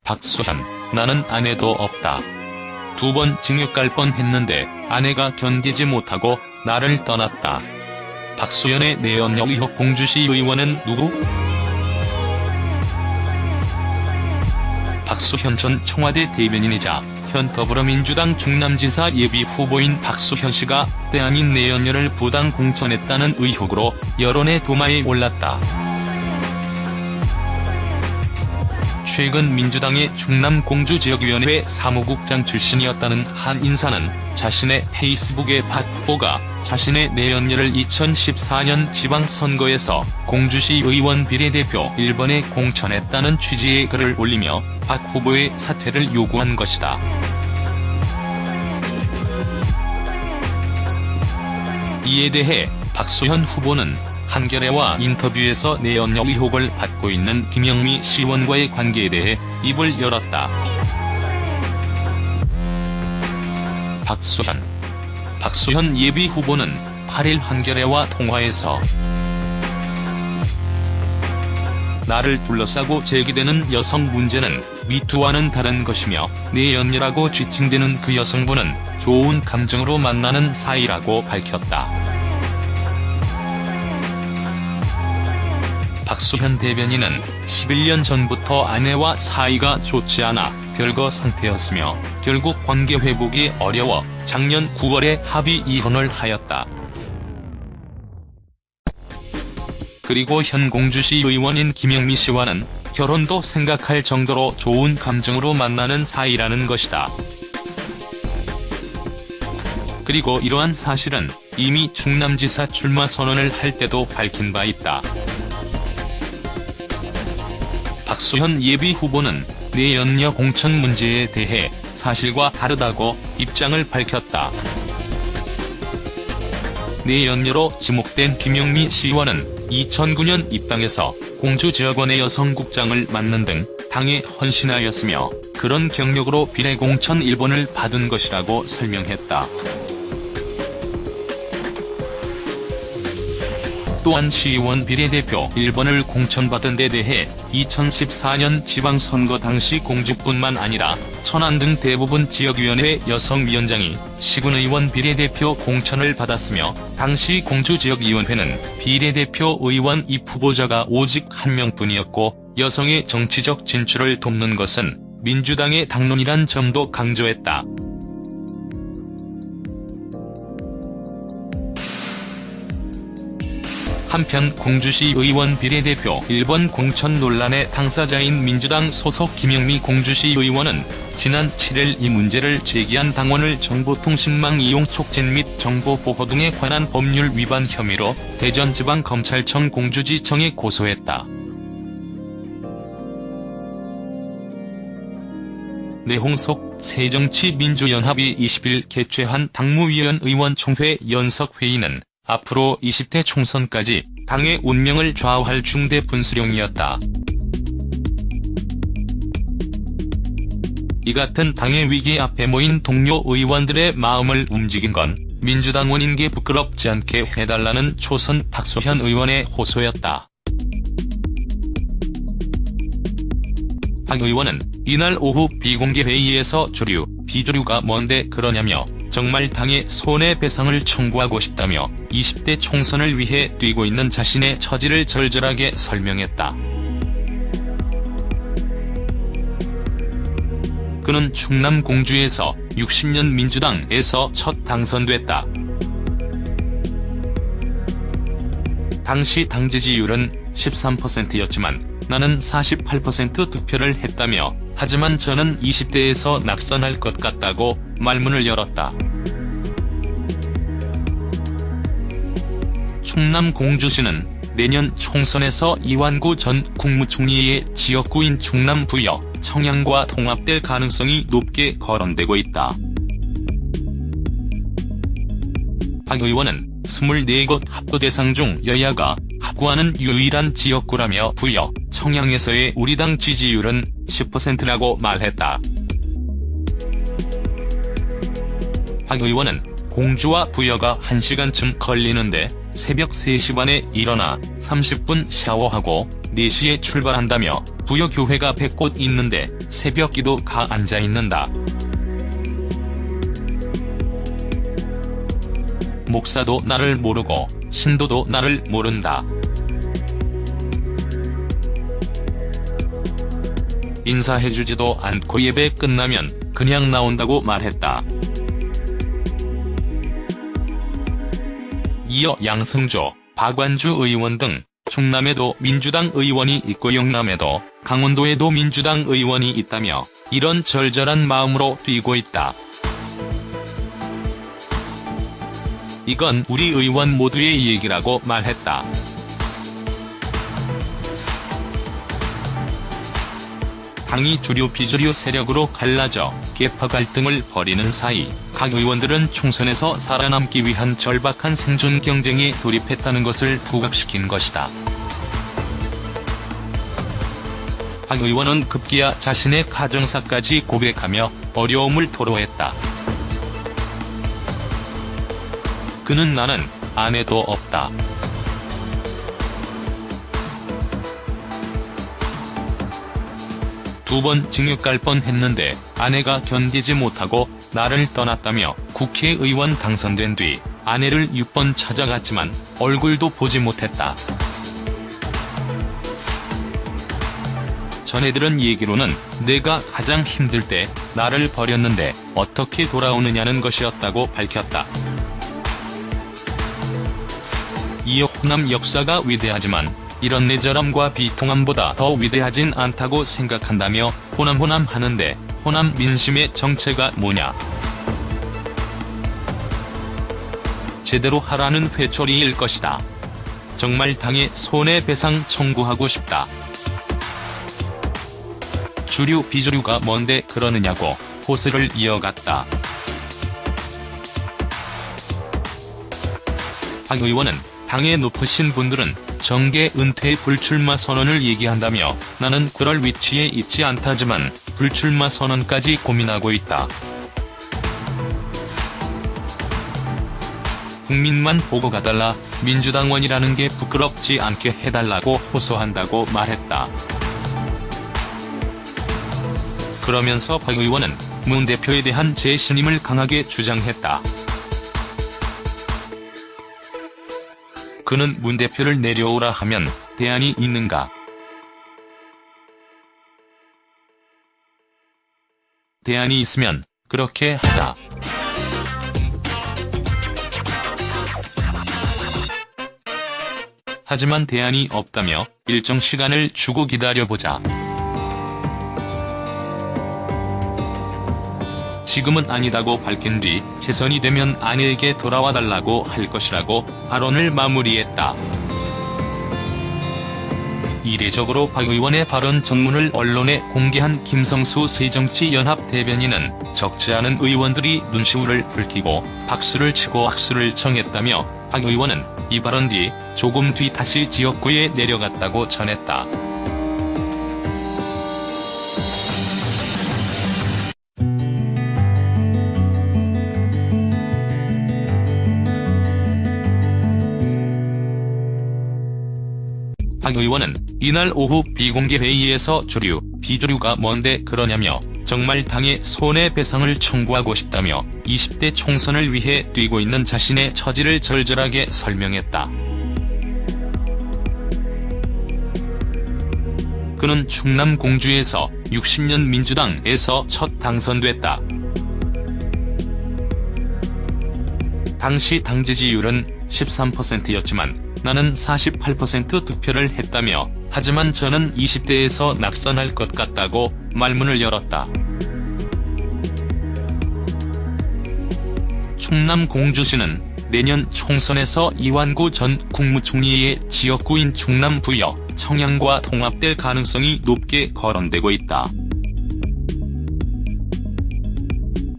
박수현, 나는 아내도 없다. 2번 징역 갈 뻔했는데 아내가 견디지 못하고 나를 떠났다. 박수현의 내연녀 의혹. 공주시 의원은 누구? 박수현 전 청와대 대변인이자 현 더불어민주당 충남지사 예비후보인 박수현 씨가 때 아닌 내연녀를 부당 공천했다는 의혹으로 여론의 도마에 올랐다. 최근 민주당의 충남 공주지역위원회 사무국장 출신이었다는 한 인사는 자신의 페이스북에 박 후보가 자신의 내연녀를 2014년 지방선거에서 공주시 의원 비례대표 1번에 공천했다는 취지의 글을 올리며 박 후보의 사퇴를 요구한 것이다. 이에 대해 박수현 후보는 한겨레와 인터뷰에서 내연녀 의혹을 받고 있는 김영미 시의원과의 관계에 대해 입을 열었다. 박수현 예비후보는 8일 한겨레와 통화에서 나를 둘러싸고 제기되는 여성 문제는 미투와는 다른 것이며 내연녀라고 지칭되는 그 여성분은 좋은 감정으로 만나는 사이라고 밝혔다. 박수현 대변인은 11년 전부터 아내와 사이가 좋지 않아 별거 상태였으며 결국 관계 회복이 어려워 작년 9월에 합의 이혼을 하였다. 그리고 현 공주시 의원인 김영미 씨와는 결혼도 생각할 정도로 좋은 감정으로 만나는 사이라는 것이다. 그리고 이러한 사실은 이미 충남지사 출마 선언을 할 때도 밝힌 바 있다. 박수현 예비후보는 내연녀 공천 문제에 대해 사실과 다르다고 입장을 밝혔다. 내연녀로 지목된 김영미 시의원은 2009년 입당해서 공주지역원의 여성국장을 맡는 등 당에 헌신하였으며 그런 경력으로 비례 공천 1번을 받은 것이라고 설명했다. 또한 시의원 비례대표 1번을 공천받은 데 대해 2014년 지방선거 당시 공주뿐만 아니라 천안 등 대부분 지역위원회 여성위원장이 시군의원 비례대표 공천을 받았으며 당시 공주지역위원회는 비례대표 의원 입후보자가 오직 1명뿐이었고 여성의 정치적 진출을 돕는 것은 민주당의 당론이란 점도 강조했다. 한편 공주시 의원 비례대표 1번 공천 논란의 당사자인 민주당 소속 김영미 공주시 의원은 지난 7일 이 문제를 제기한 당원을 정보통신망 이용 촉진 및 정보보호 등에 관한 법률 위반 혐의로 대전지방검찰청 공주지청에 고소했다. 내홍석 새정치민주연합이 20일 개최한 당무위원 의원총회 연석회의는 앞으로 20대 총선까지 당의 운명을 좌우할 중대 분수령이었다. 이 같은 당의 위기 앞에 모인 동료 의원들의 마음을 움직인 건 민주당원인 게 부끄럽지 않게 해달라는 초선 박수현 의원의 호소였다. 박 의원은 이날 오후 비공개 회의에서 주류, 비주류가 뭔데 그러냐며 정말 당의 손해배상을 청구하고 싶다며 20대 총선을 위해 뛰고 있는 자신의 처지를 절절하게 설명했다. 그는 충남 공주에서 60년 민주당에서 첫 당선됐다. 당시 당 지지율은 13%였지만 나는 48% 득표를 했다며 하지만 저는 20대에서 낙선할 것 같다고 말문을 열었다. 충남 공주시는 내년 총선에서 이완구 전 국무총리의 지역구인 충남 부여, 청양과 통합될 가능성이 높게 거론되고 있다. 박 의원은 24곳 합도 대상 중 여야가 합구하는 유일한 지역구라며 부여, 청양에서의 우리 당 지지율은 10%라고 말했다. 박 의원은 공주와 부여가 1시간쯤 걸리는데 새벽 3시 반에 일어나 30분 샤워하고 4시에 출발한다며 부여 교회가 100곳 있는데 새벽 기도 가 앉아있는다. 목사도 나를 모르고 신도도 나를 모른다. 인사해주지도 않고 예배 끝나면 그냥 나온다고 말했다. 이어 양승조, 박완주 의원 등 충남에도 민주당 의원이 있고 영남에도 강원도에도 민주당 의원이 있다며 이런 절절한 마음으로 뛰고 있다. 이건 우리 의원 모두의 얘기라고 말했다. 당이 주류 비주류 세력으로 갈라져 계파 갈등을 벌이는 사이 각 의원들은 총선에서 살아남기 위한 절박한 생존 경쟁에 돌입했다는 것을 부각시킨 것이다. 박 의원은 급기야 자신의 가정사까지 고백하며 어려움을 토로했다. 그는 나는 아내도 없다. 두 번 징역 갈 뻔했는데 아내가 견디지 못하고 나를 떠났다며 국회의원 당선된 뒤 아내를 6번 찾아갔지만 얼굴도 보지 못했다. 전해들은 얘기로는 내가 가장 힘들 때 나를 버렸는데 어떻게 돌아오느냐는 것이었다고 밝혔다. 이어 호남 역사가 위대하지만 이런 내절함과 비통함보다 더 위대하진 않다고 생각한다며 호남 하는데 호남 민심의 정체가 뭐냐. 제대로 하라는 회초리일 것이다. 정말 당에 손해배상 청구하고 싶다. 주류 비주류가 뭔데 그러느냐고 호소를 이어갔다. 박 의원은 당의 높으신 분들은 정계 은퇴 불출마 선언을 얘기한다며 나는 그럴 위치에 있지 않다지만 불출마 선언까지 고민하고 있다. 국민만 보고 가달라, 민주당원이라는 게 부끄럽지 않게 해달라고 호소한다고 말했다. 그러면서 박 의원은 문 대표에 대한 재신임을 강하게 주장했다. 그는 문 대표를 내려오라 하면 대안이 있는가? 대안이 있으면 그렇게 하자. 하지만 대안이 없다며 일정 시간을 주고 기다려보자. 지금은 아니다고 밝힌 뒤 재선이 되면 아내에게 돌아와달라고 할 것이라고 발언을 마무리했다. 이례적으로 박 의원의 발언 전문을 언론에 공개한 김성수 새정치연합 대변인은 적지 않은 의원들이 눈시울을 붉히고 박수를 치고 악수를 청했다며 박 의원은 이 발언 뒤 조금 뒤 다시 지역구에 내려갔다고 전했다. 박 의원은 이날 오후 비공개 회의에서 주류, 비주류가 뭔데 그러냐며 정말 당에 손해배상을 청구하고 싶다며 20대 총선을 위해 뛰고 있는 자신의 처지를 절절하게 설명했다. 그는 충남 공주에서 60년 민주당에서 첫 당선됐다. 당시 당 지지율은 13%였지만 나는 48% 득표를 했다며 하지만 저는 20대에서 낙선할 것 같다고 말문을 열었다. 충남 공주시는 내년 총선에서 이완구 전 국무총리의 지역구인 충남 부여, 청양과 통합될 가능성이 높게 거론되고 있다.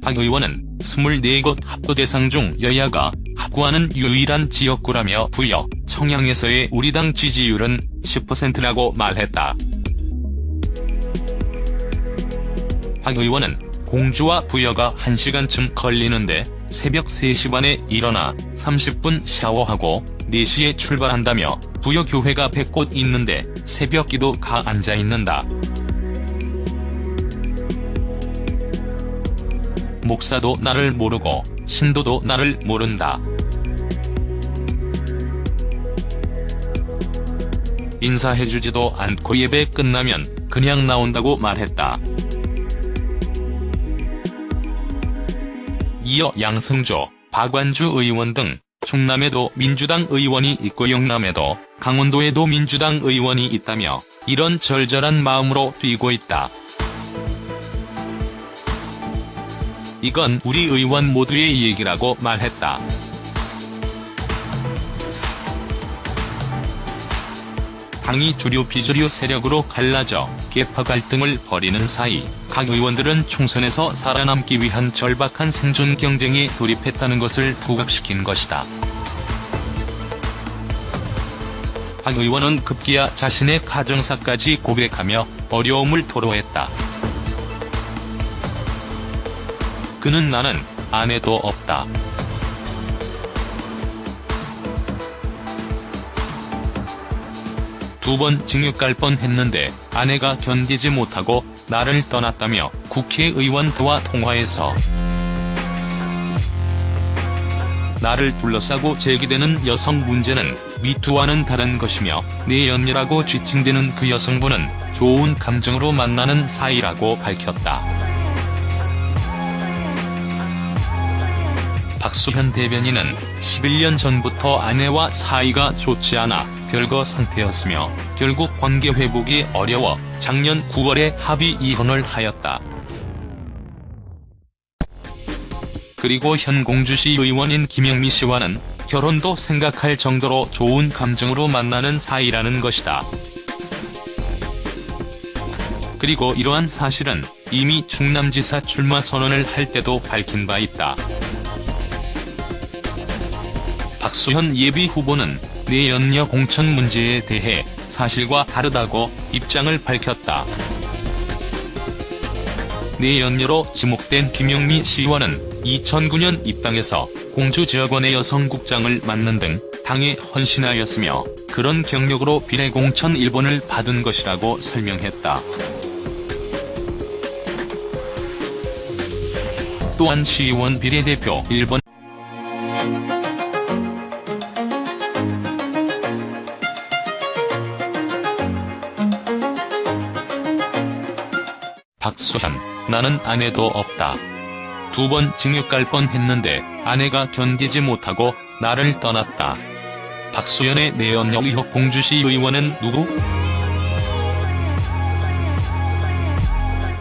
박 의원은 24곳 합도 대상 중 여야가 합구하는 유일한 지역구라며 부여, 청양에서의 우리 당 지지율은 10%라고 말했다. 박 의원은 공주와 부여가 1시간쯤 걸리는데 새벽 3시 반에 일어나 30분 샤워하고 4시에 출발한다며 부여교회가 100곳 있는데 새벽 기도 가 앉아있는다. 목사도 나를 모르고 신도도 나를 모른다. 인사해주지도 않고 예배 끝나면 그냥 나온다고 말했다. 이어 양승조, 박완주 의원 등 충남에도 민주당 의원이 있고 영남에도 강원도에도 민주당 의원이 있다며 이런 절절한 마음으로 뛰고 있다. 이건 우리 의원 모두의 얘기라고 말했다. 당이 주류 비주류 세력으로 갈라져 계파 갈등을 벌이는 사이 각 의원들은 총선에서 살아남기 위한 절박한 생존 경쟁에 돌입했다는 것을 부각시킨 것이다. 박 의원은 급기야 자신의 가정사까지 고백하며 어려움을 토로했다. 그는 나는 아내도 없다. 두 번 징역 갈 뻔했는데 아내가 견디지 못하고 나를 떠났다며 국회의원들과 통화에서 나를 둘러싸고 제기되는 여성 문제는 미투와는 다른 것이며 내 연녀라고 지칭되는 그 여성분은 좋은 감정으로 만나는 사이라고 밝혔다. 박수현 대변인은 11년 전부터 아내와 사이가 좋지 않아 별거 상태였으며 결국 관계 회복이 어려워 작년 9월에 합의 이혼을 하였다. 그리고 현 공주시 의원인 김영미 씨와는 결혼도 생각할 정도로 좋은 감정으로 만나는 사이라는 것이다. 그리고 이러한 사실은 이미 충남지사 출마 선언을 할 때도 밝힌 바 있다. 박수현 예비후보는 내 연녀 공천 문제에 대해 사실과 다르다고 입장을 밝혔다. 내 연녀로 지목된 김영미 시의원은 2009년 입당해서 공주지역원의 여성국장을 맡는 등 당에 헌신하였으며 그런 경력으로 비례공천 1번을 받은 것이라고 설명했다. 또한 시의원 비례대표 1번 박수현, 나는 아내도 없다. 두 번 징역 갈 뻔했는데 아내가 견디지 못하고 나를 떠났다. 박수현의 내연녀 의혹 공주시 의원은 누구?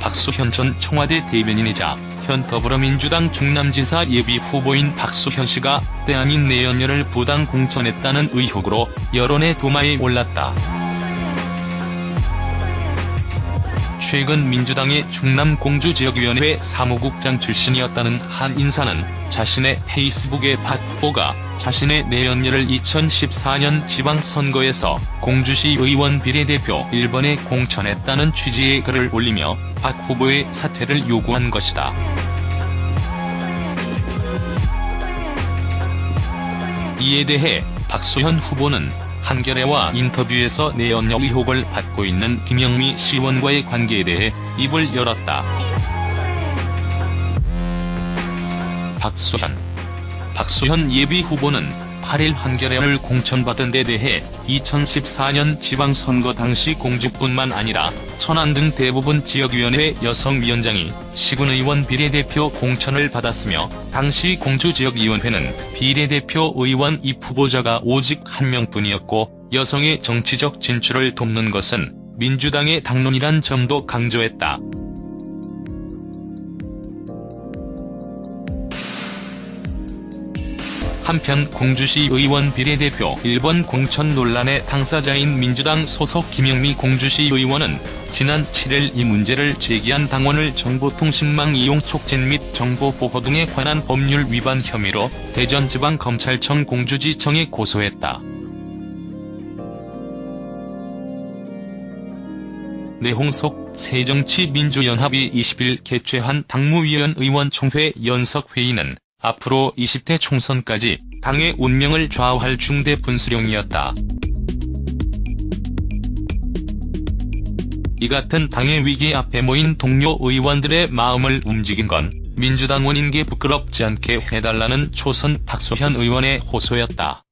박수현 전 청와대 대변인이자 현 더불어민주당 충남지사 예비후보인 박수현 씨가 때 아닌 내연녀를 부당 공천했다는 의혹으로 여론의 도마에 올랐다. 최근 민주당의 충남 공주지역위원회 사무국장 출신이었다는 한 인사는 자신의 페이스북에 박 후보가 자신의 내연녀를 2014년 지방선거에서 공주시 의원 비례대표 1번에 공천했다는 취지의 글을 올리며 박 후보의 사퇴를 요구한 것이다. 이에 대해 박수현 후보는 한겨레와 인터뷰에서 내연녀 의혹을 받고 있는 김영미 시의원과의 관계에 대해 입을 열었다. 박수현 예비후보는 8일 한겨레를 공천받은 데 대해 2014년 지방선거 당시 공주뿐만 아니라 천안 등 대부분 지역위원회 여성위원장이 시군의원 비례대표 공천을 받았으며 당시 공주지역위원회는 비례대표 의원 입 후보자가 오직 한 명뿐이었고 여성의 정치적 진출을 돕는 것은 민주당의 당론이란 점도 강조했다. 한편 공주시 의원 비례대표 1번 공천 논란의 당사자인 민주당 소속 김영미 공주시 의원은 지난 7일 이 문제를 제기한 당원을 정보통신망 이용 촉진 및 정보보호 등에 관한 법률 위반 혐의로 대전지방검찰청 공주지청에 고소했다. 내홍석 새정치민주연합이 20일 개최한 당무위원 의원총회 연석회의는 앞으로 20대 총선까지 당의 운명을 좌우할 중대 분수령이었다. 이 같은 당의 위기 앞에 모인 동료 의원들의 마음을 움직인 건 민주당원인 게 부끄럽지 않게 해달라는 초선 박소현 의원의 호소였다.